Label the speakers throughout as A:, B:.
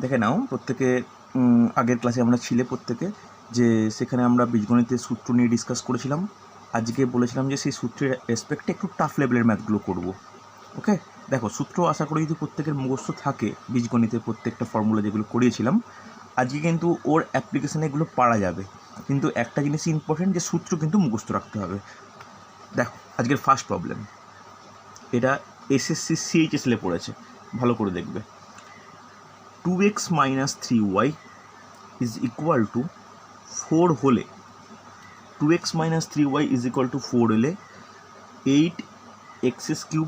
A: দেখে নাও প্রত্যেকে, আগের ক্লাসে আমরা ছিলে প্রত্যেকে, যে সেখানে আমরা বীজগণিতের সূত্র নিয়ে ডিসকাস করেছিলাম। আজকে বলেছিলাম যে সেই সূত্রের রেসপেক্টে একটু টাফ লেভেলের ম্যাথগুলো করব। ওকে, দেখো সূত্র আশা করি যদি প্রত্যেকের মুখস্থ থাকে, বীজগণিতের প্রত্যেকটা ফর্মুলা যেগুলো করিয়েছিলাম, আজকে কিন্তু ওর অ্যাপ্লিকেশানে এগুলো পারা যাবে। কিন্তু একটা জিনিসই ইম্পর্টেন্ট, যে সূত্র কিন্তু মুখস্থ রাখতে হবে। দেখো আজকের ফার্স্ট প্রবলেম, এটা এসএসসি সিএইচএসএলে পড়েছে, ভালো করে দেখবে। 2x - 3y is equal to 4 হলে 2x - 3y is equal to 4 হলে 8x³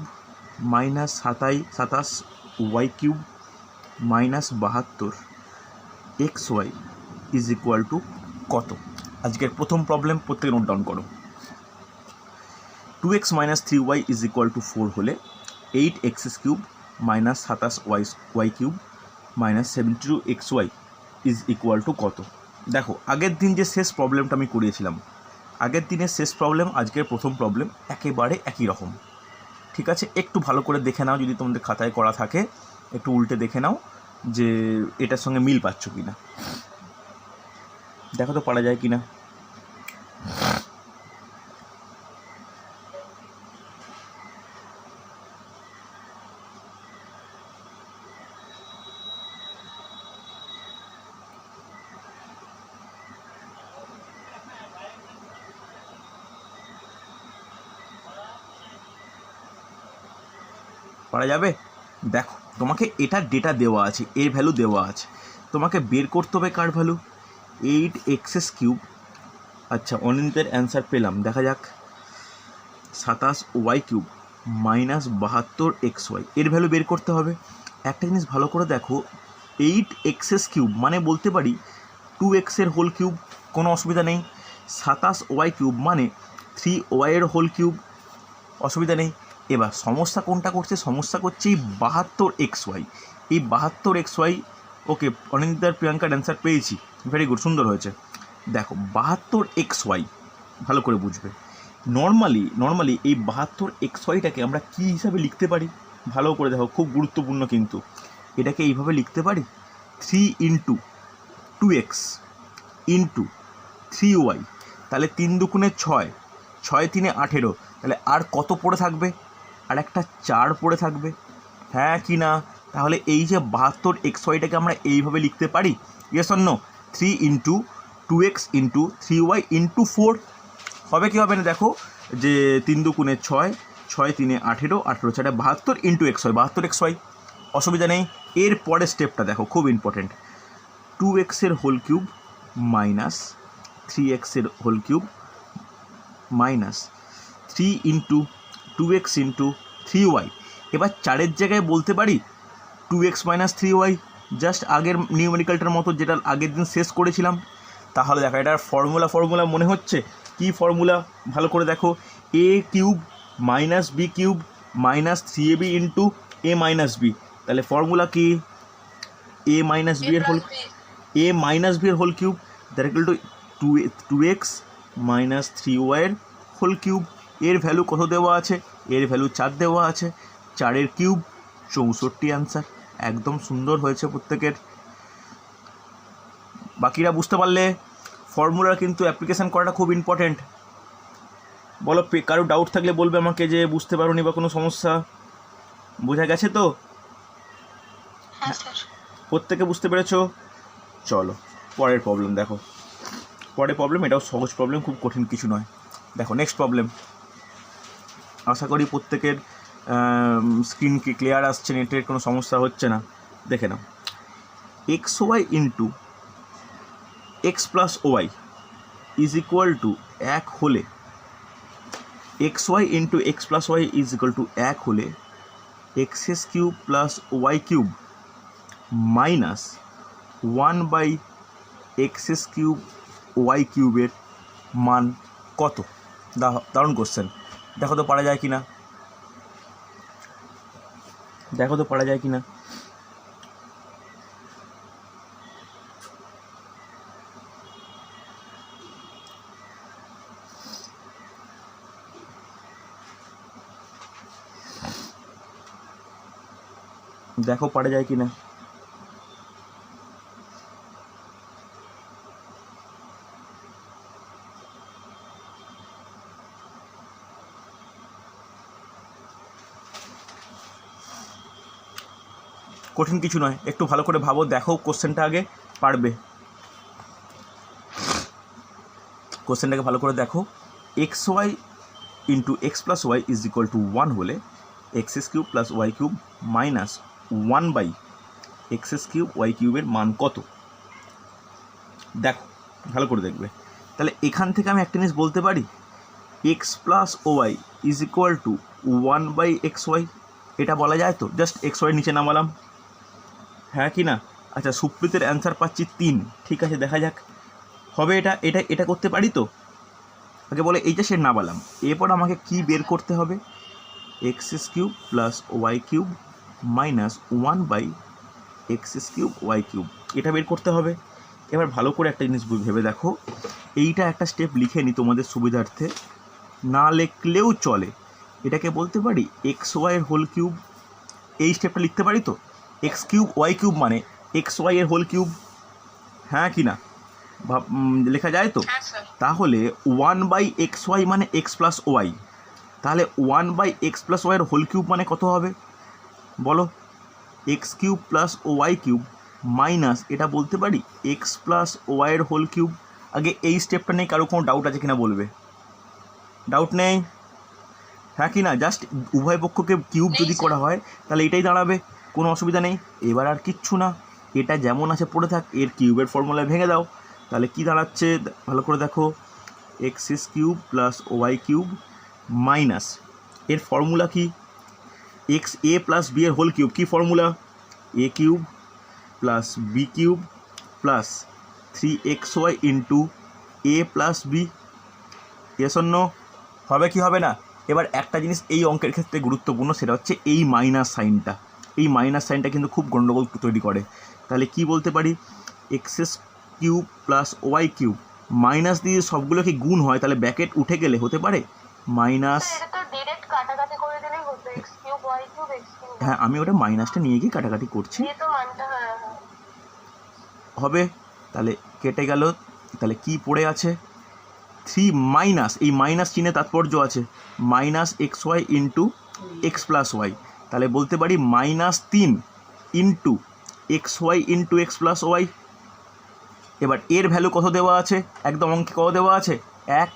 A: minus 27y³ minus 72 xy is equal to কত? আজকের প্রথম প্রবলেম প্রত্যেকে নোট ডাউন করো। 2x - 3y is equal to 4 হলে 8x³ minus 27y³ minus 72xy is equal to কত? দেখো আগের দিন যে শেষ প্রবলেমটা আমি করিয়েছিলাম, আগের দিনের শেষ প্রবলেম আজকের প্রথম প্রবলেম একেবারে একই রকম। ঠিক আছে, একটু ভালো করে দেখে নাও, যদি তোমাদের খাতায় করা থাকে একটু উল্টে দেখে নাও যে এটার সঙ্গে মিল পাচ্ছ কি না। দেখো তো পারা যায় কি না। পারা যাবে? দেখো তোমাকে এটার ডেটা দেওয়া আছে, এর ভ্যালু দেওয়া আছে, তোমাকে বের করতে হবে কার ভ্যালু? 8x³ আচ্ছা অনিন্দের অ্যান্সার পেলাম, দেখা যাক। 27y³ মাইনাস 72xy এর ভ্যালু বের করতে হবে। একটা জিনিস ভালো করে দেখো, 8x³ মানে বলতে পারি 2x এর হোল কিউব, কোনো অসুবিধা নেই। 27y³ মানে 3y এর হোল কিউব, অসুবিধা নেই। এবার সমস্যা কোনটা করছে? সমস্যা করছে এই 72xy, এই 72xy। ওকে, অনিন্দার প্রিয়াঙ্কার অ্যান্সার পেয়েছি, ভেরি গুড, সুন্দর হয়েছে। দেখো 72xy ভালো করে বুঝবে। নর্মালি এই 72xyটাকে আমরা কী হিসাবে লিখতে পারি? ভালো করে দেখো, খুব গুরুত্বপূর্ণ কিন্তু। এটাকে এইভাবে লিখতে পারি, 3 × 2x × 3y, তাহলে 3 দুগুণে 6, 6 3 18, তাহলে আর কত পড়ে থাকবে? আর একটা 4 পড়ে থাকবে, হ্যাঁ কি না? তাহলে এই যে 72xyটাকে আমরা এইভাবে লিখতে পারি, yes or no? 3 × 2x × 3y × 4 হবে কি হবে না? দেখো যে 3 দুগুণে 6, 6 3 18, 18 4 72 × xy, 72xy, অসুবিধা নেই। এর পরের স্টেপটা দেখো, খুব ইম্পর্টেন্ট। 2x এর হোল কিউব মাইনাস 3x এর whole cube minus 3 × 2x × 3y। এবার 4-এর জায়গায় বলতে পারি 2x - 3y, জাস্ট আগের নিউমেরিক্যালটার মতো, যেটা আগের দিন শেষ করেছিলাম। তাহলে দেখো এটার ফর্মুলা মনে হচ্ছে কি ফর্মুলা? ভালো করে দেখো, a³ - b³ minus 3ab × a - b। তাহলে ফর্মুলা কি? a - b এর হোল, a - b এর whole cube, that equal to 2x - 3y এর হোল কিউব। এর ভ্যালু কত দেওয়া আছে? এর ভ্যালু 4 দেওয়া আছে। 4-এর কিউব 64 অ্যান্সার। একদম সুন্দর হয়েছে প্রত্যেকের। বাকিরা বুঝতে পারলে? ফর্মুলার কিন্তু অ্যাপ্লিকেশান করাটা খুব ইম্পর্ট্যান্ট। বলো, কারো ডাউট থাকলে বলবে আমাকে যে বুঝতে পারোনি বা কোনো সমস্যা। বোঝা গেছে তো? হ্যাঁ, প্রত্যেকে বুঝতে পেরেছো? চলো পরের প্রবলেম দেখো। পরের প্রবলেম, এটাও সহজ প্রবলেম, খুব কঠিন কিছু নয়। দেখো নেক্সট প্রবলেম। আশা করি প্রত্যেকের স্ক্রিন কি ক্লিয়ার আসছে, নেটের কোনো সমস্যা হচ্ছে না। দেখে নাও, xy × x + y is equal to 1 হলে, xy × x + y is equal to 1 হলে x³ + y³ minus 1/x³ y³ এর মান কত? দারুণ কোশ্চেন। দেখো তো পারা যায় কি না, দেখো তো পারা যায় কি না। দেখো পারা যায় কি না। কঠিন কিছু নয়, একটু ভালো করে ভাবো, দেখো কোশ্চেনটা আগে, পারবে। কোশ্চেনটাকে ভালো করে দেখো। X y into x plus y is equal to 1 হলে x's cube plus y cube minus 1 by x's cube y কিউবের মান কত? দেখো ভালো করে দেখবে। তাহলে এখান থেকে আমি একটা জিনিস বলতে পারি, x plus y is equal to 1 by x y, এটা বলা যায় তো? জাস্ট এক্স ওয়াই নিচে নামালাম, হ্যাঁ কি না? আচ্ছা, সুপ্রীতের অ্যান্সার পাচ্ছি 3, ঠিক আছে, দেখা যাক হবে এটা। এটা এটা করতে পারি তো? আগে বলে এইটা সে নামালাম, এরপর আমাকে কি বের করতে হবে? X's cube plus y cube minus 1 by x's cube y cube, এটা বের করতে হবে। এবার ভালো করে একটা জিনিস ভেবে দেখো, এইটা একটা স্টেপ লিখে নিই তোমাদের সুবিধার্থে, না লিখলেও চলে। এটাকে বলতে পারি এক্স ওয়াইয়ের হোল কিউব, এই স্টেপটা লিখতে পারি তো? এক্স কিউব ওয়াই কিউব মানে এক্স ওয়াইয়ের হোল কিউব, হ্যাঁ কি না? লেখা যায় তো? তাহলে 1 বাই এক্স ওয়াই মানে এক্স প্লাস ওয়াই, তাহলে 1 বাই এক্স প্লাস ওয়াইয়ের হোল কিউব মানে কত হবে বলো? X cube plus y cube minus, এটা বলতে পারি এক্স প্লাস ওয়াইয়ের হোল কিউব। আগে এই স্টেপটা নেই, কারো কোনো ডাউট আছে কিনা বলবে? ডাউট নেই, হ্যাঁ কি না? জাস্ট উভয় পক্ষকে কিউব যদি করা হয় তাহলে এটাই দাঁড়াবে, কোনো অসুবিধা নেই। এবার আর কিচ্ছু না, এটা যেমন আছে পড়ে থাক, এর কিউবের ফর্মুলায় ভেঙে দাও, তাহলে কি দাঁড়াচ্ছে ভালো করে দেখো, x's cube plus y cube minus, এর ফর্মুলা কি? এক্স এ প্লাস বি এর হোল কিউব, কী formula? A cube plus b cube plus 3xy into a plus b. Yes or no? হবে কি হবে না? এবার একটা জিনিস এই অঙ্কের ক্ষেত্রে গুরুত্বপূর্ণ, সেটা হচ্ছে এই মাইনাস সাইনটা। এই মাইনাস সাইনটা কিন্তু খুব গণ্ডগোল তৈরি করে। তাহলে কি বলতে পারি? X's cube plus y cube, minus দিয়ে সবগুলোকে গুণ হয়, তাহলে ব্যাকেট উঠে গেলে হতে পারে মাইনাস, হ্যাঁ আমি ওটা মাইনাসটা নিয়ে গিয়ে কাটাকাটি করছি, হবে। তাহলে কেটে গেল, তাহলে কি পড়ে আছে? 3 মাইনাস, এই মাইনাস চিহ্নে তাৎপর্য আছে, minus x y into x plus y, তাহলে বলতে পারি -3 into x y into x plus y. এবার এর ভ্যালু কত দেওয়া আছে? একদম অঙ্কে কত দেওয়া আছে? 1,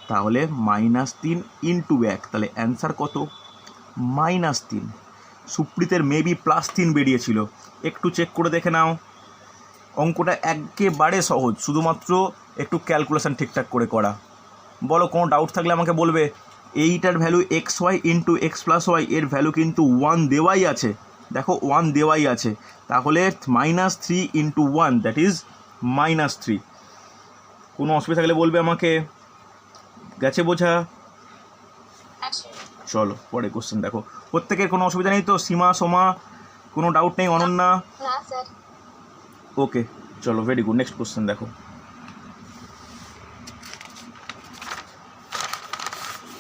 A: তাহলে -3 ইন্টু 1, তাহলে অ্যান্সার কত? -3। সুপ্রীতের মেবি +3 বেরিয়েছিল, একটু চেক করে দেখে নাও। অঙ্কটা একেবারে সহজ, শুধুমাত্র একটু ক্যালকুলেশন ঠিকঠাক করে করা। বলো, কোনো ডাউট থাকলে আমাকে বলবে। এইটার value x y into x plus y, এর ভ্যালু কিন্তু 1 দেওয়াই আছে, দেখো 1 দেওয়াই আছে, তাহলে -3 ইন্টু 1 দ্যাট ইজ -3। কোনো অসুবিধা থাকলে বলবে আমাকে। গেছে বোঝা? চলো পরে কোশ্চেন দেখো। প্রত্যেকের কোনো অসুবিধা নেই তো? সীমা, সোমা, কোনো ডাউট নেই? অনন্যা? ওকে চলো, ভেরি গুড। নেক্সট কোশ্চেন দেখো।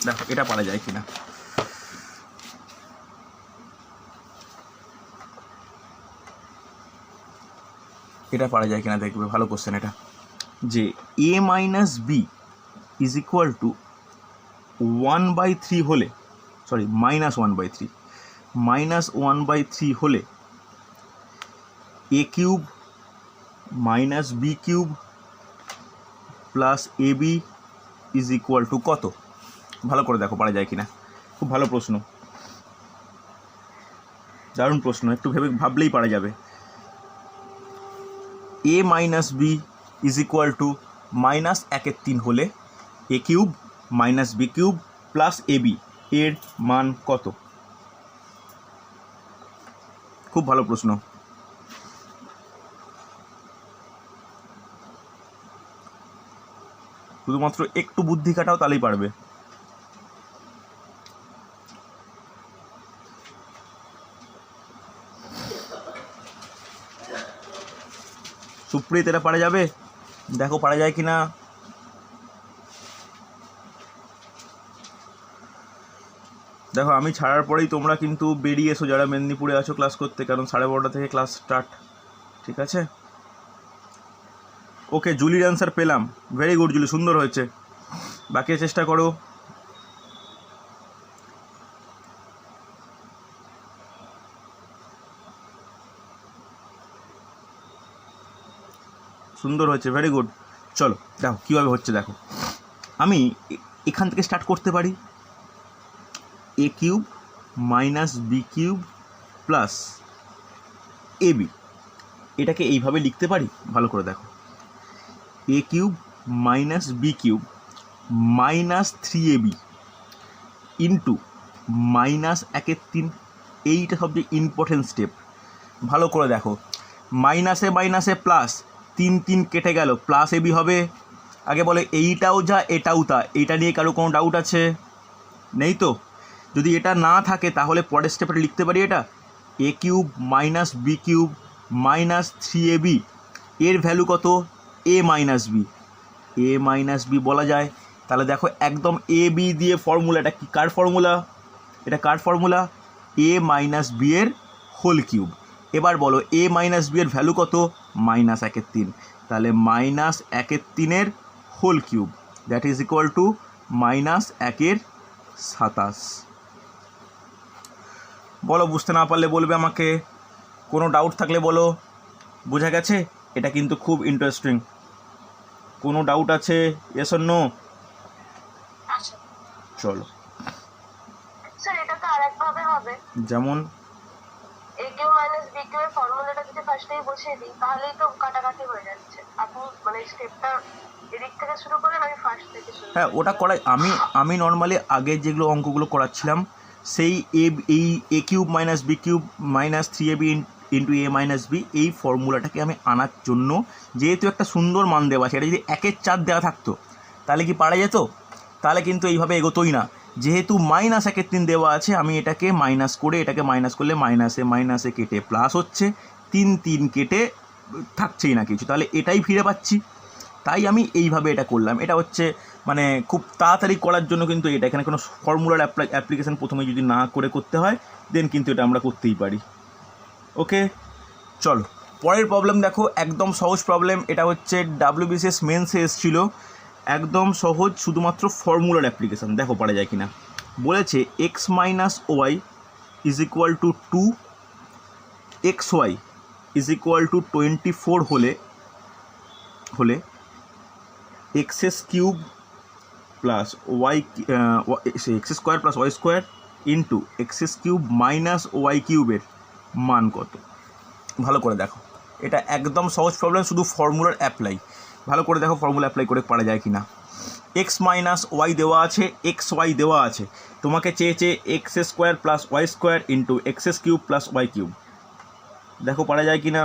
A: দেখো এটা পারা যায় কিনা। এটা পারা যায় কিনা দেখবে, ভালো কোশ্চেন এটা। যে a minus b is equal to 1/3 হলে, সরি -1/3, -1/3 হলে a cube minus b cube plus a b is equal to কত? ভালো করে দেখো পারা যায় কিনা। খুব ভালো প্রশ্ন, দারুণ প্রশ্ন, একটু ভাবলেই পারা যাবে। a minus b is equal to -1/3 হলে a cube minus b cube plus a b এর মান কত? খুব ভালো প্রশ্ন। শুধুমাত্র একটু বুদ্ধি খাটাও, তাহলেই পারবে। সুপ্রীত, এটা পারা যাবে? দেখো পারা যায় কি না। দেখো আমি ছাড়ার পরেই তোমরা কিন্তু বেরিয়ে এসো, যারা মেদিনীপুরে আছো ক্লাস করতে, কারণ 12:30 থেকে ক্লাস স্টার্ট, ঠিক আছে? ওকে, জুলির অ্যান্সার পেলাম, ভেরি গুড জুলি, সুন্দর হয়েছে। বাকি চেষ্টা করো। সুন্দর হয়েছে, ভেরি গুড। চলো দেখো কীভাবে হচ্ছে, দেখো আমি এখান থেকে স্টার্ট করতে পারি, a cube minus b cube plus a b, এটাকে এইভাবে লিখতে পারি। ভালো করে দেখো, a cube minus b cube minus 3ab into minus 1/3। এইটা সবচেয়ে ইম্পর্টেন্ট স্টেপ। ভালো করে দেখো, মাইনাসে মাইনাসে প্লাস, 3 3 কেটে গেল, প্লাস এবি হবে। আগে বলে এইটাও যা এটাও তা, এইটা নিয়ে কারো কোনো ডাউট আছে? নেই তো? যদি এটা না থাকে তাহলে পরের স্টেপটা লিখতে পারি, এটা a cube minus b cube minus 3ab, এর ভ্যালু কত? A minus b, a minus b বলা যায়। তাহলে দেখো একদম এ বি দিয়ে ফর্মুলা, এটা কি কার ফর্মুলা? এটা কার ফর্মুলা? এ মাইনাস বি এর হোল কিউব। এবার বলো এ মাইনাস বি এর ভ্যালু কত? মাইনাস 1/3। তাহলে minus 1/3 whole cube, that is equal to minus 1/27। বলো, বুঝতে না পারলে বলবে আমাকে, কোনো ডাউট থাকলে বলো। বোঝা গেছে? এটা কিন্তু খুব ইন্টারেস্টিং। কোনো ডাউট আছে? Yes or no? চলো
B: স্যার, এটা তো আরেকভাবে হবে।
A: যেমন
B: a cube minus b cube এর ফর্মুলাটা যদি ফার্স্টেই বসিয়ে দিই তাহলেই তো কাটাকাটি হয়ে যাচ্ছে। আপনি মানে স্টেপটা এদিক থেকে শুরু করেন, আমি ফার্স্ট থেকে শুরু।
A: হ্যাঁ, ওটা করাই। আমি নর্মালি আগে যেগুলো অঙ্কগুলো করাচ্ছিলাম সেই এই a cube minus b cube minus 3ab into a minus b, এই ফর্মুলাটাকে আমি আনার জন্য, যেহেতু একটা সুন্দর মান দেওয়া আছে, এটা যদি 1/4 দেওয়া থাকতো তাহলে কি পারা যেত? তাহলে কিন্তু এইভাবে এগোতোই না। যেহেতু মাইনাস 1/3 দেওয়া আছে, আমি এটাকে মাইনাস করে, এটাকে মাইনাস করলে মাইনাসে মাইনাসে কেটে প্লাস হচ্ছে, 3 3 কেটে থাকছেই না কিছু, তাহলে এটাই ফিরে পাচ্ছি। তাই আমি এইভাবে এটা করলাম। এটা হচ্ছে মানে খুব তাড়াতাড়ি করার জন্য, কিন্তু এটা এখানে কোনো ফর্মুলার অ্যাপ্লিকেশান প্রথমে যদি না করে করতে হয়, দেন কিন্তু এটা আমরা করতেই পারি। ওকে, চলো পরের প্রবলেম দেখো, একদম সহজ প্রবলেম। এটা হচ্ছে WBCS মেন্সে এসেছিলো, একদম সহজ, শুধুমাত্র ফর্মুলার অ্যাপ্লিকেশান। দেখো পারা যায় কিনা। বলেছে x minus y is equal to 2, x y is equal to 24 হলে x cube plus y, x square plus y square into x cube minus y কিউবের মান কত? ভালো করে দেখো, এটা একদম সহজ প্রবলেম, শুধু ফর্মুলার অ্যাপ্লাই। ভালো করে দেখো ফর্মুলা অ্যাপ্লাই করে পারা যায় কি না। এক্স মাইনাস ওয়াই দেওয়া আছে, এক্স ওয়াই দেওয়া আছে, তোমাকে চেয়েছে x square plus y square into x cube plus y cube. দেখো পারা যায় কি না।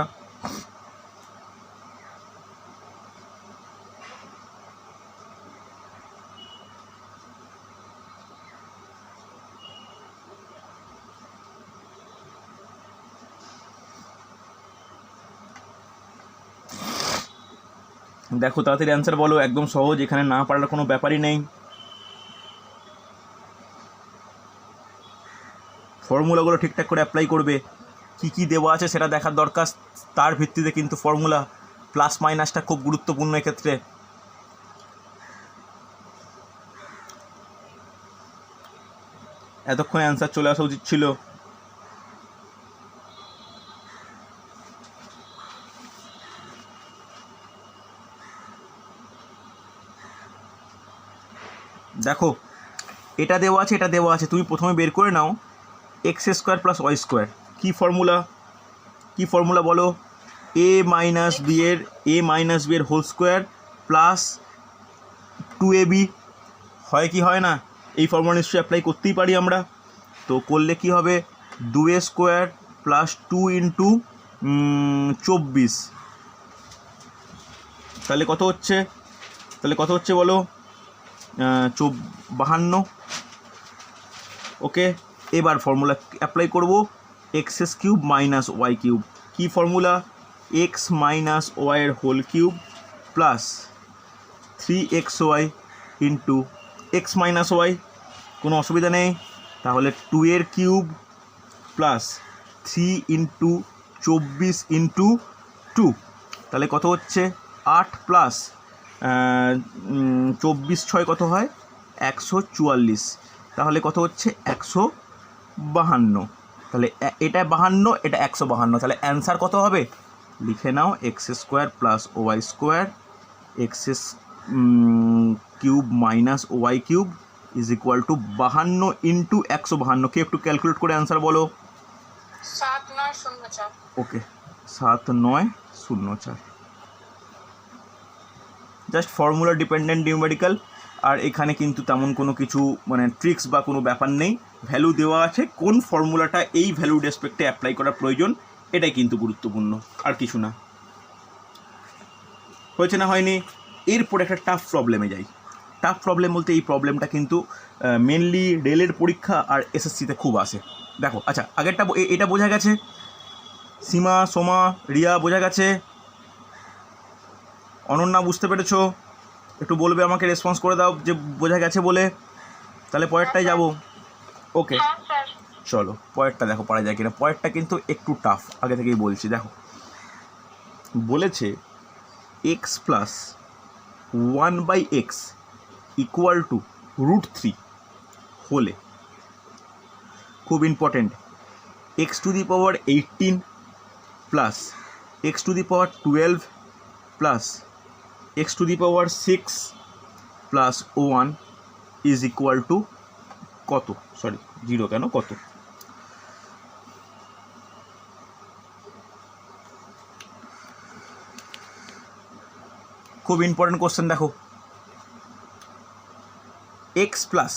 A: দেখো তাড়াতাড়ি অ্যান্সার বলো, একদম সহজ, এখানে না পারার কোনো ব্যাপারই নেই। ফর্মুলাগুলো ঠিকঠাক করে অ্যাপ্লাই করবে, কি কি দেওয়া আছে সেটা দেখার দরকার, তার ভিত্তিতে কিন্তু ফর্মুলা প্লাস মাইনাসটা খুব গুরুত্বপূর্ণ এক্ষেত্রে। এতক্ষণে অ্যান্সার চলে আসা উচিত ছিল। দেখো এটা দেওয়া আছে, এটা দেওয়া আছে, তুমি প্রথমে বের করে নাও x square plus y square. কী ফর্মুলা বলো? এ মাইনাস বি এর হোল স্কোয়ার প্লাস 2ab, হয় কি হয় না? এই ফর্মুলা নিশ্চয়ই অ্যাপ্লাই করতেই পারি আমরা। তো করলে কি হবে? 2a স্কোয়ার প্লাস 2 ইন্টু 24, তাহলে কত হচ্ছে বলো? 52। ওকে, এবার ফর্মুলা অ্যাপ্লাই করব, x cube minus y cube. কী ফর্মুলা? এক্স মাইনাস ওয়াইয়ের whole cube plus 3xy into x minus y. কোনো অসুবিধা নেই। তাহলে 2 এর কিউব প্লাস 3 ইন্টু 24 ইন্টু 2, তাহলে কত হচ্ছে? 8 প্লাস 24 6 কত হয়? 144। তাহলে কত হচ্ছে? 152। তাহলে এটা 52, এটা 152, তাহলে অ্যান্সার কত হবে? লিখে নাও x square plus y square x cube minus y cube is equal to 52 into 152। কে একটু ক্যালকুলেট করে অ্যান্সার বলো।
B: 7904।
A: Okay 7904। Just formula dependent numerical, আর এখানে কিন্তু তেমন কোনো কিছু মানে ট্রিক্স বা কোনো ব্যাপার নেই, ভ্যালু দেওয়া আছে, কোন ফর্মুলাটা এই ভ্যালু রেসপেক্টে অ্যাপ্লাই করা প্রয়োজন এটাই কিন্তু গুরুত্বপূর্ণ, আর কিছু না। হয়েছে না হয়নি? এরপর একটা টাফ প্রবলেমে যাই। টাফ প্রবলেম বলতে এই প্রবলেমটা কিন্তু মেনলি রেলের পরীক্ষা আর এসএসসিতে খুব আসে। দেখো, আচ্ছা আগেরটা এটা বোঝা গেছে, সীমা, সোমা, রিয়া বোঝা গেছে, অনন্যা বুঝতে পেরেছো? একটু বলবে, আমাকে রেসপন্স করে দাও যে বোঝা গেছে বলে, তাহলে পরেরটাই যাব। ওকে চলো পরেরটা দেখো পারা যায় কিনা। পরেরটা কিন্তু একটু টাফ, আগে থেকেই বলছি। দেখো বলেছে x plus 1/x equal to √3 হলে, খুব important, x to the power 18 plus x to the power 12 plus x to the power 6 plus 1 is equal to কত? সরি 0 কেন, কত? খুব ইম্পর্টেন্ট কোশ্চেন। দেখো x plus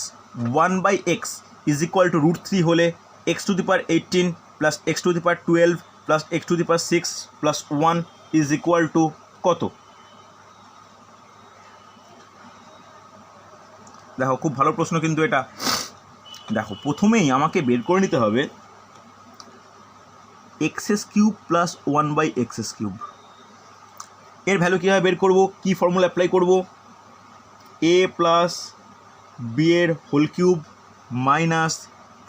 A: 1/x is equal two √3 হলে x to the power 18 plus x to the power 12 plus x to the power 6 plus 1 is equal to কত? দেখো খুব ভালো প্রশ্ন কিন্তু এটা। দেখো প্রথমেই আমাকে বের করে নিতে হবে x³ প্লাস 1/x³। এর ভ্যালু কীভাবে বের করব, কী ফর্মুলা অ্যাপ্লাই করব? a প্লাস বি এর whole cube minus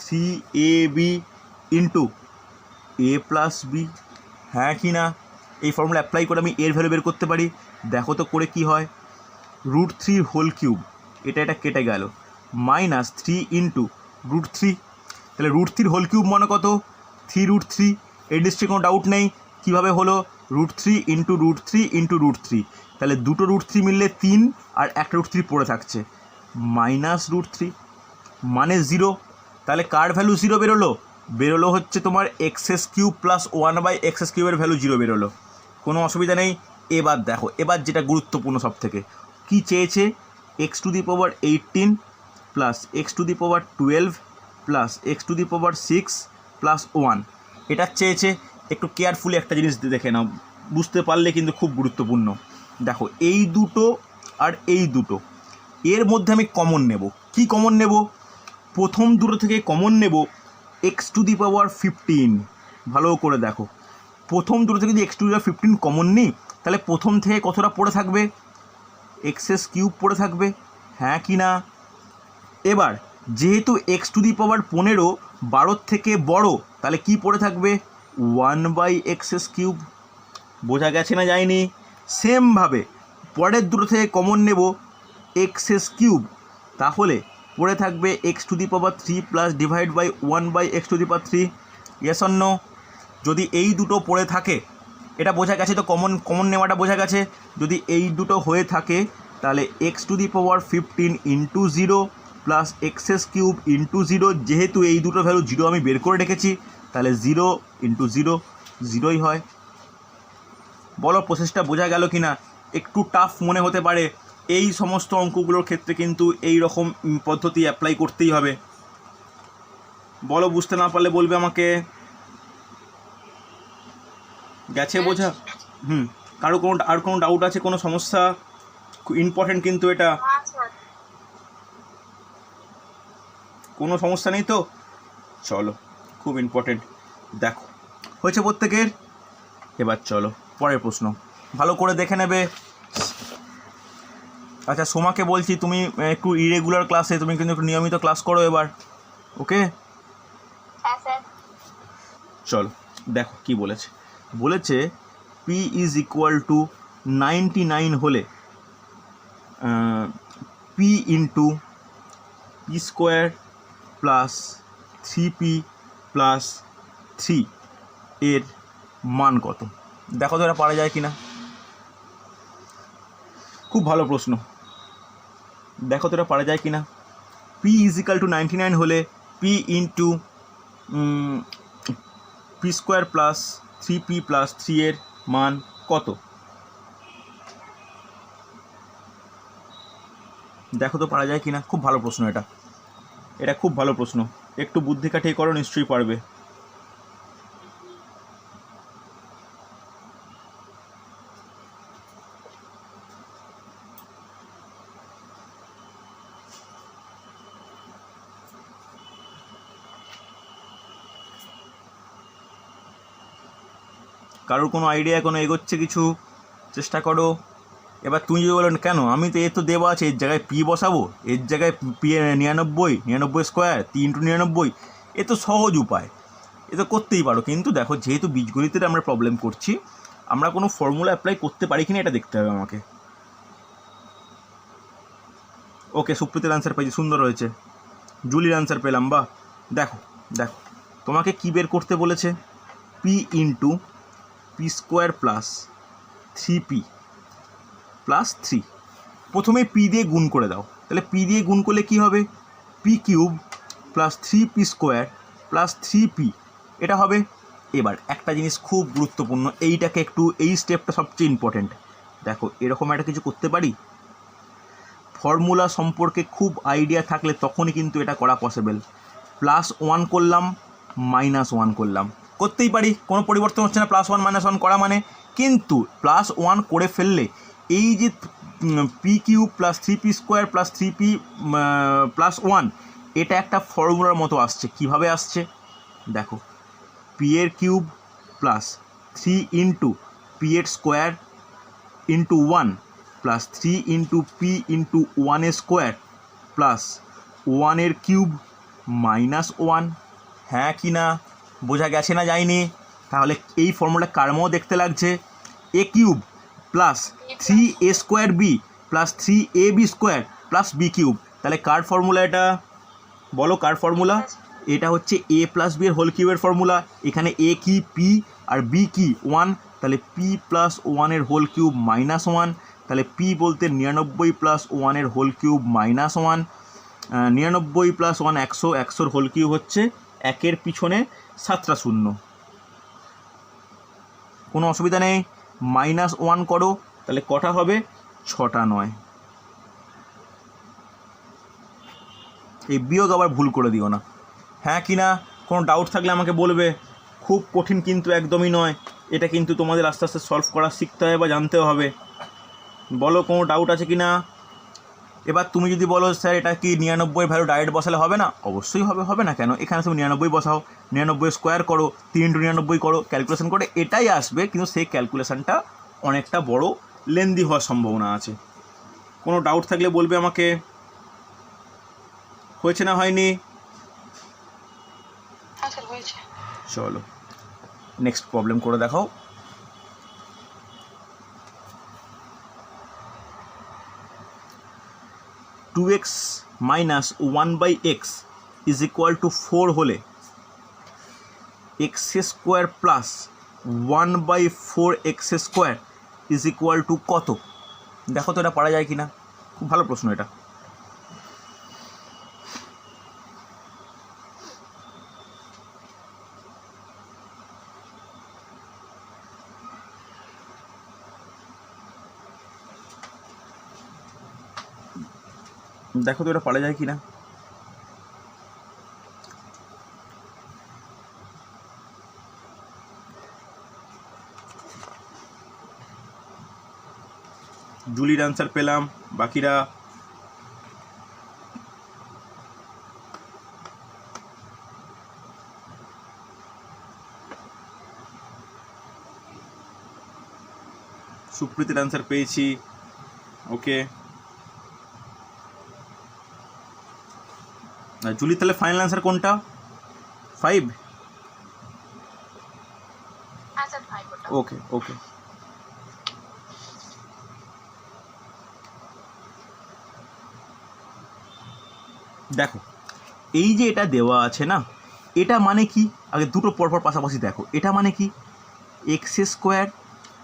A: 3ab into a plus b, হ্যাঁ কি না? এই ফর্মুলা অ্যাপ্লাই করে আমি এর ভ্যালু বের করতে পারি। দেখো তো করে কি হয়, √3 হোল কিউব, এটা কেটে গেল, মাইনাস 3 ইন্টু √3, তাহলে √3 হোল কিউব মানে কত? 3√3। এই নিশ্চয়ই কোনো ডাউট নেই। কীভাবে হলো? √3 ইন্টু √3 ইন্টু √3, তাহলে দুটো √3 মিললে 3 আর একটা √3 পড়ে থাকছে, মাইনাস √3 মানে 0। তাহলে কার ভ্যালু 0 বেরোলো? বেরোলো হচ্ছে তোমার x³ প্লাস 1/x³ ভ্যালু 0 বেরোলো। কোনো অসুবিধা নেই। এবার দেখো, এবার যেটা গুরুত্বপূর্ণ সব থেকে, কী চেয়েছে? X to the power 18 plus x to the power 12 plus x to the power 6 plus 1, এটা চেয়েছে। একটু কেয়ারফুলি একটা জিনিস দেখে নাও, বুঝতে পারলে কিন্তু খুব গুরুত্বপূর্ণ। দেখো এই দুটো আর এই দুটো, এর মধ্যে আমি কমন নেব। কি কমন নেব? প্রথম দুটো থেকে কমন নেব এক্স টু দি পাওয়ার 15। ভালো করে দেখো, প্রথম দুটো থেকে যদি x to the power 15 common নিই, তাহলে প্রথম থেকে কতটা পড়ে থাকবে? x³ পড়ে থাকবে, হ্যাঁ কি না? এবার যেহেতু এক্স টু দি পাওয়ার 15 12 থেকে বড়, তাহলে কি পড়ে থাকবে? 1/x³। বোঝা গেছে না যায়নি? সেমভাবে পরের দুটো থেকে কমন নেব x³, তাহলে পড়ে থাকবে x to the power 3 plus divide by 1/x³। Yes or no? যদি এই দুটো পড়ে থাকে, এটা বোঝা গেছে তো, কমন নেওয়াটা বোঝা গেছে। যদি এই দুটো হয়ে থাকে, তাহলে x to the power 15 into 0 plus x³ into 0, যেহেতু এই দুটো ভ্যালু 0 আমি বের করে রেখেছি, তাহলে 0 ইন্টু 0 0ই হয়। বলো প্রসেসটা বোঝা গেল কি না? একটু টাফ মনে হতে পারে, এই সমস্ত অঙ্কগুলোর ক্ষেত্রে কিন্তু এই রকম পদ্ধতি অ্যাপ্লাই করতেই হবে। বলো, বুঝতে না পারলে বলবে আমাকে। গেছে বোঝা? কারো কোনো ডাউট আছে, কোনো সমস্যা? ইম্পর্টেন্ট কিন্তু এটা, কোনো সমস্যা নেই তো? চলো, খুব ইম্পর্টেন্ট। দেখো হয়েছে প্রত্যেকের? এবার চলো পরের প্রশ্ন, ভালো করে দেখে নেবে। আচ্ছা সোমাকে বলছি, তুমি একটু ইরেগুলার ক্লাসে, তুমি কিন্তু একটু নিয়মিত ক্লাস করো এবার, ওকে? চলো দেখো কি বলেছে। বলেছে p ইজ ইকুয়াল টু 99 হলে p into p² plus 3p plus 3 এর মান কত? দেখো তো এটা পারা যায় কি না। খুব ভালো প্রশ্ন, দেখো তো এটা পারা যায় কি না। পি ইজিক্যাল টু 99 হলে P into P square plus 3p plus 3 এর মান কত? দেখো তো পারা যায় কি না। খুব ভালো প্রশ্ন, এটা খুব ভালো প্রশ্ন, একটু বুদ্ধি কাটিয়ে করো, নিশ্চয়ই পারবে। কারোর কোনো আইডিয়া, কোনো এগোচ্ছে কিছু, চেষ্টা করো। এবার তুমি যদি বলেন কেন, আমি তো এর তো দেওয়া আছে, এর জায়গায় পি বসাবো, এর জায়গায় পি 99 স্কোয়ার 3 × 99, এ তো সহজ উপায়, এ তো করতেই পারো। কিন্তু দেখো, যেহেতু বীজগণিতের আমরা প্রবলেম করছি, আমরা কোনো ফর্মুলা অ্যাপ্লাই করতে পারি কিনা এটা দেখতে হবে আমাকে। ওকে, সুপ্রীতের আনসার পেয়েছি, সুন্দর হয়েছে। জুলির আনসার পেলাম, বাহ। দেখো দেখো, তোমাকে কী বের করতে বলেছে? P into P square plus 3p plus 3। প্রথমে পি দিয়ে গুণ করে দাও, তাহলে পি দিয়ে গুণ করলে কী হবে? P cube plus 3p square plus 3p, এটা হবে। এবার একটা জিনিস খুব গুরুত্বপূর্ণ, এইটাকে একটু, এই স্টেপটা সবচেয়ে ইম্পর্টেন্ট। দেখো, এরকম একটা কিছু করতে পারি, ফর্মুলা সম্পর্কে খুব আইডিয়া থাকলে তখনই কিন্তু এটা করা পসিবল। +1 করলাম, -1 করলাম, করতেই পারি, কোনো পরিবর্তন হচ্ছে না, +1 -1 করা মানে। কিন্তু +1 করে ফেললে এই যে P cube plus 3p square plus 3p plus 1, এটা একটা ফর্মুলার মতো আসছে। কিভাবে আসছে দেখো, পি এর কিউব প্লাস 3 ইন্টু পি এর square into 1 plus 3 into P into 1 এর স্কোয়ার প্লাস 1 এর কিউব -1। হ্যাঁ কি না, বোঝা গেছে না যায়নি? তাহলে এই ফর্মুলা কারমও দেখতে লাগছে, a cube plus 3a square b plus 3ab square plus b cube. তাহলে কার ফর্মুলা এটা, বলো কার ফর্মুলা? এটা হচ্ছে a প্লাস বি এর হোল কিউবের ফর্মুলা। এখানে a কি, p, আর b কি 1, তাহলে p প্লাস 1 এর হোল কিউব -1। তাহলে p বলতে 99 প্লাস 1 এর whole cube -1, 99 plus 1 100, 100 whole cube হচ্ছে 1-এর পিছনে 7টা শূন্য। কোনো অসুবিধা নেই, -1 করো, তাহলে কটা হবে? 6টা নয়। এই বিয়োগ আবার ভুল করে দিও না। হ্যাঁ কি না, কোনো ডাউট থাকলে আমাকে বলবে। খুব কঠিন কিন্তু একদমই নয়, এটা কিন্তু তোমাদের আস্তে আস্তে সলভ করা শিখতে হবে বা জানতেও হবে। বলো কোনো ডাউট আছে কি না? এবার তুমি যদি বলো স্যার এটা কি 99 ভ্যালু ডাইরেক্ট বসালে হবে না? অবশ্যই হবে, হবে না কেন? এখানে তুমি 99 বসাও, 99 স্কোয়ার করো, 3 × 99 করো, ক্যালকুলেশন করে এটাই আসবে, কিন্তু সেই ক্যালকুলেশনটা অনেকটা বড় লেন্দি হওয়ার সম্ভাবনা আছে। কোনো ডাউট থাকলে বলবে আমাকে। হয়েছে না হয়নি? চলো নেক্সট প্রবলেম করে দেখাও। Two x minus 1/x is equal to 4 হলে x square plus 1/4x square is equal to কত? দেখো তো এটা পারা যায় কি না। খুব ভালো প্রশ্ন এটা। দেখো তো এটা পারা যায় কি না। জুলির আনসার পেলাম, বাকিরা সুপ্রীতির আনসার পেয়েছি। ওকে, জুলি তাহলে ফাইনাল আনসার কোনটা? 5? ওকে ওকে। দেখো, এই যে এটা দেওয়া আছে না, এটা মানে কি? আগে দুটো পরপর পাশাপাশি দেখো। এটা মানে কি? x square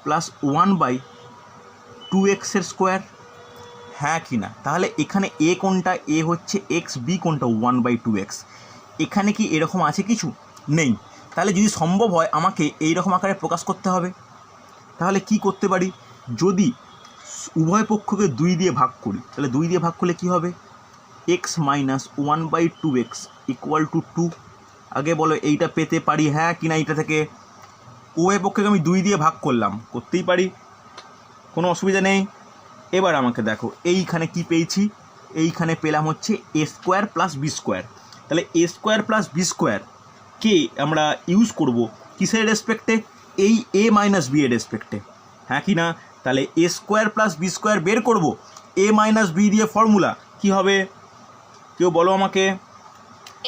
A: plus 1/2x square, হ্যাঁ কি না? তাহলে এখানে এ কোনটা? এ হচ্ছে এক্স, বি কোনটা? 1/2x। এখানে কি এরকম আছে কিছু? নেই। তাহলে যদি সম্ভব হয় আমাকে এই রকম আকারে প্রকাশ করতে হবে। তাহলে কি করতে পারি? যদি উভয় পক্ষকে 2 দিয়ে ভাগ করি, তাহলে 2 দিয়ে ভাগ করলে কি হবে? x minus 1/2x equal to 2। আগে বলো এইটা পেতে পারি হ্যাঁ কি না? এইটা থেকে উভয় পক্ষকে আমি 2 দিয়ে ভাগ করলাম, করতেই পারি, কোনো অসুবিধা নেই। এবার আমাকে দেখো এইখানে কি পেয়েছি? এইখানে পেলাম হচ্ছে এ স্কোয়ার প্লাস বি স্কোয়ার। তাহলে এ স্কোয়ার প্লাস বি স্কোয়ার কে আমরা ইউজ করব কিসের রেসপেক্টে? এই এ মাইনাস বি এর রেসপেক্টে, হ্যাঁ কি না? তাহলে এ স্কোয়ার প্লাস বি স্কোয়ার বের করব, এ মাইনাস বি দিয়ে ফর্মুলা কি হবে? কেউ বলো আমাকে।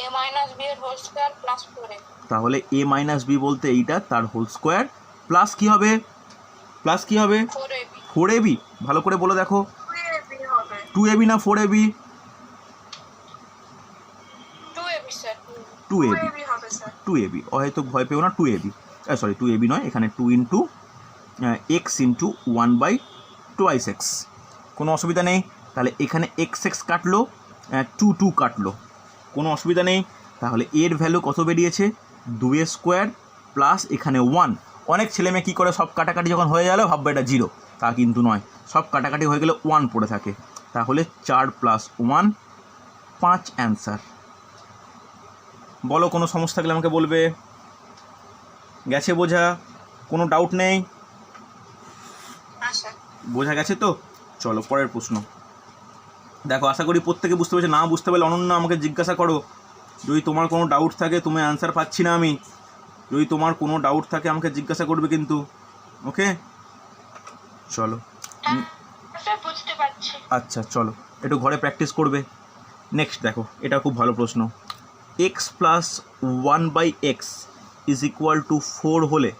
B: a minus b এর হোল স্কয়ার প্লাস 4a।
A: তাহলে এ মাইনাস বি বলতে এইটা, তার হোল স্কোয়ার প্লাস কি হবে? প্লাস কি হবে?
B: 4ab।
A: 4ab। ভালো করে বলে দেখো।
B: 2ab হবে।
A: 2ab না 4ab?
B: 2ab sir.
A: 2ab।
B: 2ab হবে স্যার।
A: 2ab, হয়তো ভয় পেও না, 2ab, সরি 2ab নয়, এখানে 2 ইন্টু এক্স ইন্টু 1/2x, কোনো অসুবিধা নেই। তাহলে এখানে এক্স এক্স কাটলো, 2 2 কাটলো, কোনো অসুবিধা নেই। তাহলে এর ভ্যালু কত বেরিয়েছে? 2a স্কোয়ার প্লাস এখানে 1। অনেক ছেলেমেয়ে কী করে, সব কাটাকাটি যখন হয়ে গেল ভাববে এটা 0, তা কিন্তু নয়, সব কাটাকাটি হয়ে গেলে 1 পড়ে থাকে। তাহলে 4 প্লাস 1 5 অ্যান্সার। বলো কোনো সমস্যা থাকলে আমাকে বলবে। গেছে বোঝা? কোনো ডাউট নেই? বোঝা গেছে তো? চলো পরের প্রশ্ন দেখো। আশা করি প্রত্যেকে বুঝতে পেরেছে। না বুঝতে পারলে অনন্য আমাকে জিজ্ঞাসা করো। যদি তোমার কোনো ডাউট থাকে, তুমি অ্যান্সার পাচ্ছি না আমি, যদি তোমার কোনো ডাউট থাকে আমাকে জিজ্ঞাসা করবে কিন্তু, ওকে? চলো
B: বুঝতে পারছি।
A: আচ্ছা চলো একটু ঘরে প্র্যাকটিস করবে। নেক্সট দেখো, এটা খুব ভালো প্রশ্ন। X plus 1/x is equal to 4 হলে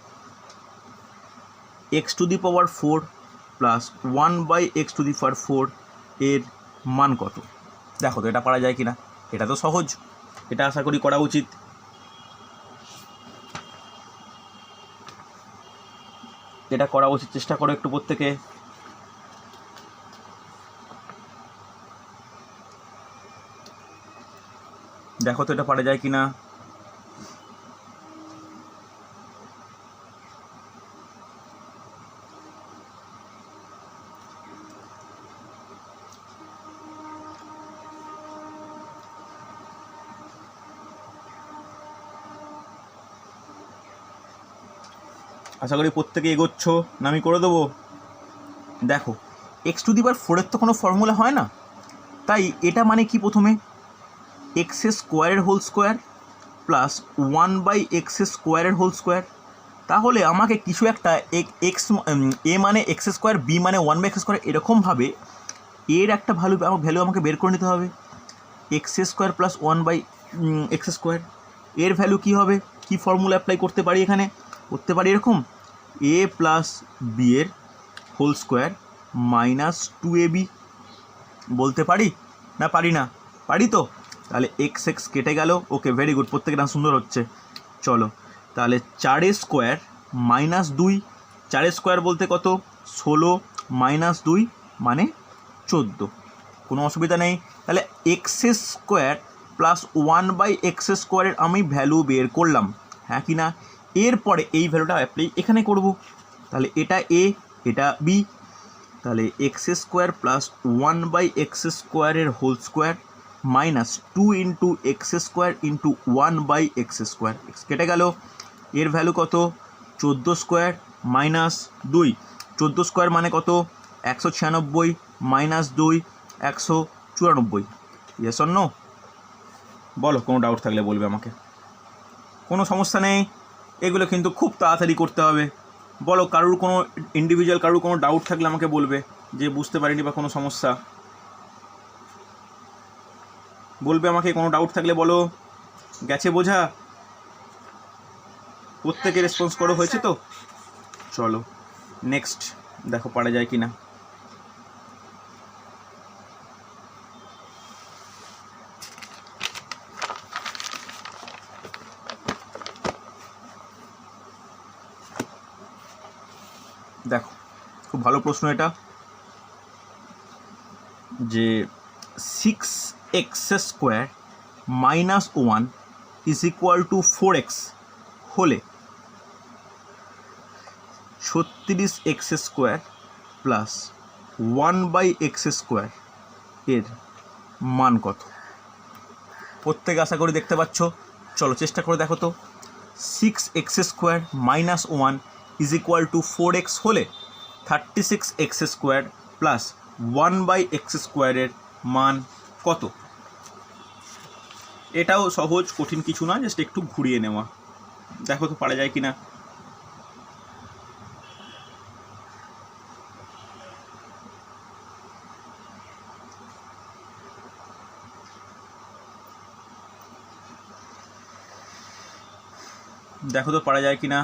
A: x to the power 4 plus 1/x to the power 4 এর মান কত? দেখো তো এটা পারা যায় কি না? এটা তো সহজ, এটা আশা করি করা উচিত। এটা করা উচিত, চেষ্টা করো একটু প্রত্যেকে। দেখো তো এটা পারা যায় কি না? আশা করি প্রত্যেকে এগোচ্ছ, না আমি করে দেবো? দেখো এক্স টু দি পাওয়ার 4-এর তো কোনো ফর্মুলা হয় না, তাই এটা মানে কি? প্রথমে এক্স স্কোয়ারের হোল স্কোয়ার প্লাস 1/x স্কোয়ারের হোল স্কোয়ার। তাহলে আমাকে কিছু একটা এক্স, এ মানে এক্স স্কোয়ার, বি মানে 1/x স্কোয়ার, এরকমভাবে এর একটা ভ্যালু আমাকে বের করে নিতে হবে। X square plus 1/x square এর ভ্যালু কী হবে? কি ফর্মুলা অ্যাপ্লাই করতে পারি এখানে? করতে পারি এরকম, এ প্লাস বি এর হোল স্কোয়ার মাইনাস 2ab বলতে পারি না? পারি না? পারি তো। তাহলে এক্স এক্স কেটে গেল। ওকে, ভেরি গুড, প্রত্যেকটা সুন্দর হচ্ছে। চলো তাহলে 4 স্কোয়ার মাইনাস 2, 4 স্কোয়ার বলতে কত? 16 মাইনাস 2 মানে 14, কোনো অসুবিধা নেই। তাহলে এক্স স্কোয়ার প্লাস 1/x স্কোয়ারের আমি ভ্যালু বের করলাম, হ্যাঁ কি না? এরপরে এই ভ্যালুটা অ্যাপ্লাই এখানে করব। তাহলে এটা এ, এটা বি। তাহলে এক্স স্কোয়ার প্লাস 1/x স্কোয়ারের whole square minus 2 into x square into 1/x square, x কেটে গেল। এর ভ্যালু কত? 14 স্কোয়ার মাইনাস 2, 14 স্কোয়ার মানে কত? 196 মাইনাস 2 194। Yes or no? বলো কোনো ডাউট থাকলে বলবে আমাকে। কোনো সমস্যা নেই, এগুলো কিন্তু খুব তাড়াতাড়ি করতে হবে। বলো কারুর কোনো ইন্ডিভিজুয়াল কারুর কোনো ডাউট থাকলে আমাকে বলবে, যে বুঝতে পারিনি বা কোনো সমস্যা বলবে আমাকে। কোনো ডাউট থাকলে বলো। গেছে বোঝা? প্রত্যেকে রেসপন্স করো, হয়েছে তো? চলো নেক্সট দেখো পারা যায় কি না। দেখো খুব ভালো প্রশ্ন এটা, যে 6x² - 1 = 4x হলে 36x² + 1/x² এর মান কত? প্রত্যেকে আশা করি দেখতে পাচ্ছ, চলো চেষ্টা করে দেখো তো। 6x² - 1 = 4x হলে 36x² + 1/x² এর মান কত? এটাও সহজ, কঠিন কিছু না, জাস্ট একটু ঘুরিয়ে নেওয়া। দেখো তো পারা যায় কি না। দেখো তো পারা যায় কি না।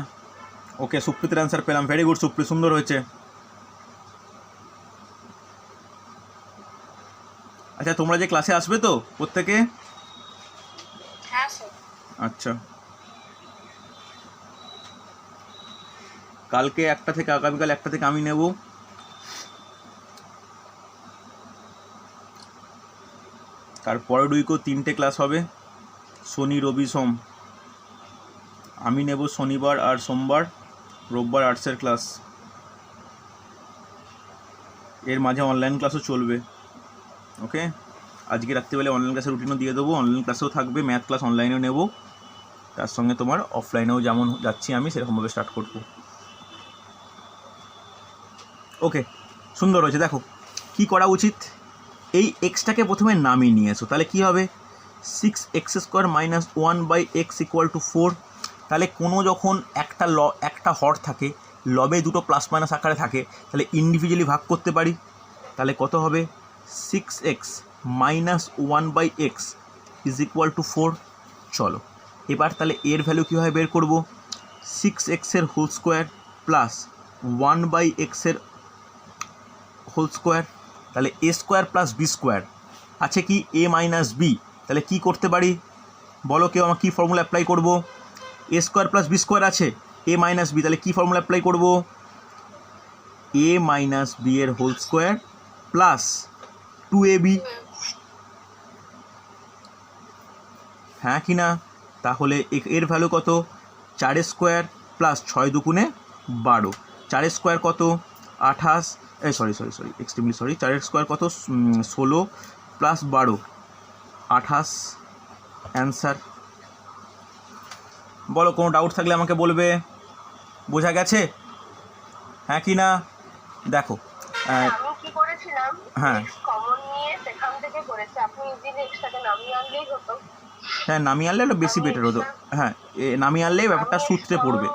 A: ওকে, সুপ্রীতের অ্যান্সার পেলাম, ভেরি গুড সুপ্রীত, সুন্দর হয়েছে। আচ্ছা, তোমরা যে ক্লাসে আসবে তো প্রত্যেকে?
B: হ্যাঁ স্যার।
A: আচ্ছা, কালকে 1টা থেকে, আগামীকাল 1টা থেকে আমি নেব। তারপরের উইকেও 3টে ক্লাস হবে, শনি রবি সোম। আমি নেব শনিবার আর সোমবার, রোববার আর্টসের ক্লাস। এর মাঝে অনলাইন ক্লাসও চলবে। ওকে, আজকে রাত্রিবেলা অনলাইন ক্লাসের রুটিনও দিয়ে দেবো, অনলাইন ক্লাসেও থাকবে, ম্যাথ ক্লাস অনলাইনেও নেব, তার সঙ্গে তোমার অফলাইনেও যেমন যাচ্ছি আমি সেরকমভাবে স্টার্ট করব। ওকে, সুন্দর হয়েছে। দেখো কি করা উচিত, এই এক্সটাকে প্রথমে নামিয়ে নিয়ে এসো, তাহলে কি হবে 6x² - 1/x = 4। তাহলে কোনো যখন একটা হর থাকে, লবে দুটো প্লাস মাইনাস আকারে থাকে, তাহলে ইন্ডিভিজুয়ালি ভাগ করতে পারি। তাহলে কত হবে 6x - 1/x = 4। চলো এবার তাহলে এর ভ্যালু কীভাবে বের করব, 6x এর হোল স্কোয়ার প্লাস 1/x এর হোল স্কোয়ার, তাহলে a² + b² আছে কি a - b, তাহলে কি করতে পারি বলো কেউ, আমার কী ফর্মুলা অ্যাপ্লাই করব, a² + b² আছে, a - b, তাহলে কী ফর্মুলা অ্যাপ্লাই করব, a - b এর হোল স্কোয়ার প্লাস 2ab, হ্যাঁ কি না? তাহলে এর ভ্যালু কত, 4² + 6 × 2 = 12, 4² কত 28, সরি এক্সট্রিমলি সরি, 4² কত 16 + 12 28, অ্যান্সার। বলো, কোনো ডাউট থাকলে আমাকে বলবে। বোঝা গেছে হ্যাঁ কি না? দেখো
B: আমি কি করেছিলাম,
A: হ্যাঁ
B: কমন নিয়ে সেখান থেকে করেছি, আপনি ইজিলি এক্সটাকে নামিয়ে আনলেই হতো।
A: হ্যাঁ, নামিয়ে আনলে একটু বেশি বেটার হতো। হ্যাঁ, নামিয়ে আনলেই ব্যাপারটা সূত্রে পড়বে,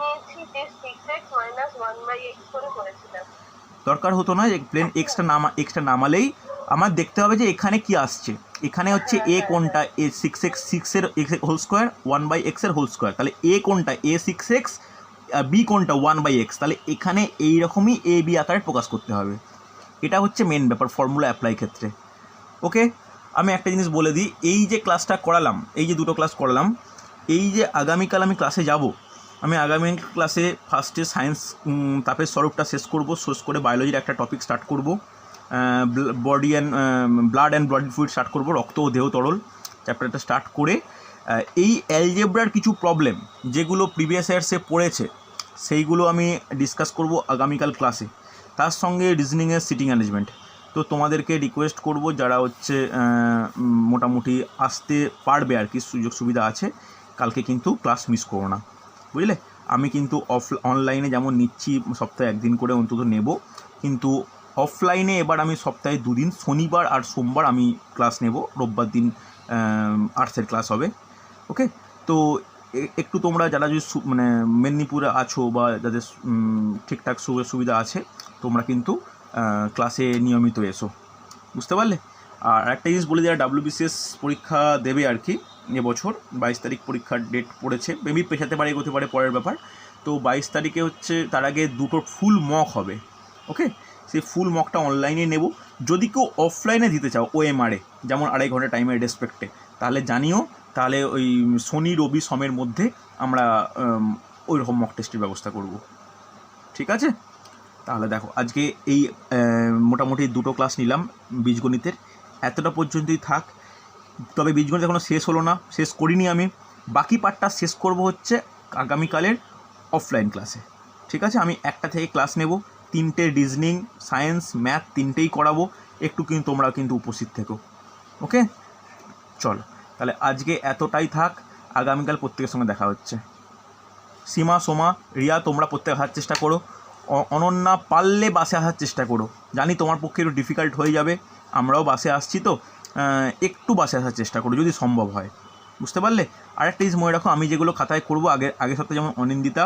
A: দরকার হতো না যে প্লেন এক্সটা নামালেই আমার দেখতে হবে যে এখানে কি আসছে। এখানে হচ্ছে এ কোনটা, এ 6 এর হোল স্কোয়ার 1/x এর হোল স্কোয়ার, তাহলে এ কোনটা a 6x, বি কোনটা 1/x, তাহলে এখানে এইরকমই এ বি আকারে প্রকাশ করতে হবে। এটা হচ্ছে মেন ব্যাপার ফর্মুলা অ্যাপ্লাই ক্ষেত্রে। ওকে, আমি একটা জিনিস বলে দিই, এই যে ক্লাসটা করালাম, এই যে দুটো ক্লাস করালাম, এই যে আগামীকাল আমি ক্লাসে যাব, আমি আগামী ক্লাসে ফার্স্টে সায়েন্স তাপের স্বরূপটা শেষ করে বায়োলজির একটা টপিক স্টার্ট করব, blood and body fluid start করব, রক্ত ও দেহ তরল চ্যাপ্টারটা স্টার্ট করে এই অ্যালজেব্রার কিছু প্রবলেম যেগুলো প্রিভিয়াস ইয়ার্সে পড়েছে সেইগুলো আমি ডিসকাস করব আগামীকাল ক্লাসে, তার সঙ্গে রিজনিংয়ের সিটিং অ্যারেঞ্জমেন্ট। তো তোমাদেরকে রিকোয়েস্ট করব যারা হচ্ছে মোটামুটি আসতে পারবে আর কি, সুযোগ সুবিধা আছে, কালকে কিন্তু ক্লাস মিস করো না, বুঝলে। আমি কিন্তু অনলাইনে যেমন নিচ্ছি সপ্তাহে 1 দিন করে অন্তত নেব, কিন্তু অফলাইনে এবার আমি সপ্তাহে 2 দিন, শনিবার আর সোমবার আমি ক্লাস নেব, রোববার দিন আর্টসের ক্লাস হবে। ওকে, তো একটু তোমরা যারা যদি মানে মেদিনীপুরে আছো বা যাদের ঠিকঠাক সুবিধা আছে, তোমরা কিন্তু ক্লাসে নিয়মিত এসো, বুঝতে পারলে। আর একটা জিনিস বলে, যারা WBCS পরীক্ষা দেবে আর কি এবছর, 22 তারিখ পরীক্ষার ডেট পড়েছে, মেবি পেছাতে পারে এগোতে পারে পরের ব্যাপার। তো 22 তারিখে হচ্ছে তার আগে 2টো ফুল মক হবে। ওকে, সেই ফুল মকটা অনলাইনে নেব, যদি কেউ অফলাইনে দিতে চাও OMR-এ, যেমন 2.5 ঘন্টা টাইমের রেসপেক্টে, তাহলে জানিও, তাহলে ওই শনি রবি সোমের মধ্যে আমরা ওই রকম মক টেস্টের ব্যবস্থা করব, ঠিক আছে। তাহলে দেখো আজকে এই মোটামুটি 2টো ক্লাস নিলাম বীজগণিতের, এতটা পর্যন্তই থাক। তবে বীজগণিত এখনও শেষ হলো না, শেষ করিনি আমি, বাকি পার্টটা শেষ করব হচ্ছে আগামীকালের অফলাইন ক্লাসে। ঠিক আছে, আমি একটা থেকে ক্লাস নেব, 3টে রিজনিং, সায়েন্স, ম্যাথ 3টেই করাবো, একটু কিন্তু তোমরা কিন্তু উপস্থিত থেকো। ওকে, চলো তাহলে আজকে এতটাই থাক, আগামীকাল প্রত্যেকের সঙ্গে দেখা হচ্ছে। সীমা, সোমা, রিয়া তোমরা প্রত্যেক আসার চেষ্টা করো, অনন্যা পারলে বাসে আসার চেষ্টা করো, জানি তোমার পক্ষে একটু ডিফিকাল্ট হয়ে যাবে, আমরাও বাসে আসছি তো, একটু বাসে আসার চেষ্টা করো যদি সম্ভব হয়, বুঝতে পারলে। আরেকটা জিনিস মনে রাখো, আমি যেগুলো খাতায় করবো আগের সপ্তাহে যেমন অনিন্দিতা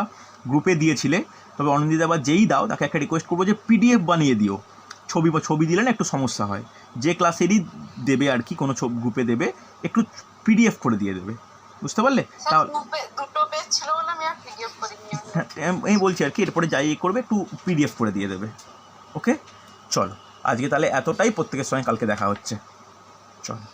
A: গ্রুপে দিয়েছিলে, তবে অনিন্দিতা আবার যেই দাও তাকে একটা রিকোয়েস্ট করবো যে পিডিএফ বানিয়ে দিও, ছবি দিলে না একটু সমস্যা হয়, যে ক্লাসেরই দেবে আর কি, কোনো গ্রুপে দেবে একটু পিডিএফ করে দিয়ে দেবে, বুঝতে পারলে। তাহলে
B: দুটো পেজ ছিল বলে আমি আর পিডিএফ করিনি।
A: আমি বলছি আর কি, এরপরে যাই করবে একটু পিডিএফ করে দিয়ে দেবে। ওকে, চলো আজকে তাহলে এতটাই, প্রত্যেকের সঙ্গে কালকে দেখা হচ্ছে, চলো।